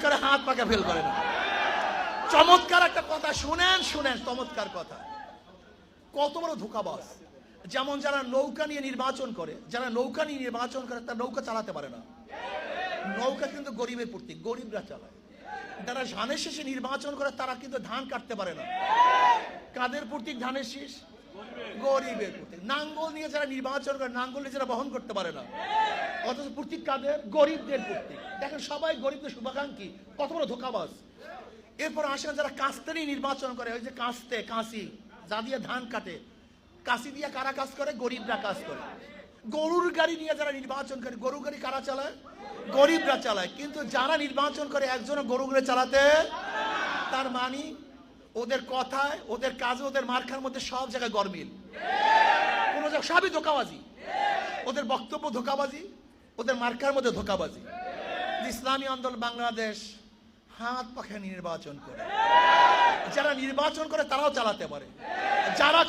করে, হাত পাকে ফেল করে না। চমৎকার একটা কথা শুনেন, চমৎকার কথা। কত বড় ধোঁকাবাজ! যেমন যারা নৌকা নিয়ে নির্বাচন করে, তারা নৌকা চালাতে পারে না। নৌকা কিন্তু গরিবের প্রতীক, গরিবরা চালায়। যারা ধানের শীষে নির্বাচন করে তারা কিন্তু ধান কাটতে পারে না। কাদের প্রতীক ধানের শীষ? গরিবের প্রতীক। নাঙ্গল নিয়ে যারা নির্বাচন করে, নাঙ্গল নিয়ে যারা বহন করতে পারে না, অথচ প্রতীক কাদের? গরিবদের প্রতীক। দেখেন সবাই গরিবদের শুভাকাঙ্ক্ষী, কত বড় ধোঁকাবাজ। এরপর আসেন যারা কাস্তে নিয়ে নির্বাচন করে, ওই যে কাঁচি যা দিয়ে ধান কাটে, কাঁচি দিয়ে কারা কাজ করে? গরিবরা কাজ করে। গরুর গাড়ি নিয়ে যারা নির্বাচন করে, গরুর গাড়ি কারা চালায়? গরিবরা চালায়। কিন্তু যারা নির্বাচন করে একজনও গরুগুলো চালাতে, তার মানে ওদের কথায়, ওদের কাজে, ওদের মার্কার মধ্যে সব জায়গায় গরমিল, কোন জায়গায় সবই ধোঁকাবাজি। ওদের বক্তব্য ধোঁকাবাজি, ওদের মার্কার মধ্যে ধোঁকাবাজি। ইসলামী আন্দোলন বাংলাদেশ হাত পাখা নির্বাচন করে, যারা নির্বাচন করে তারাও চালাতে পারে। যারা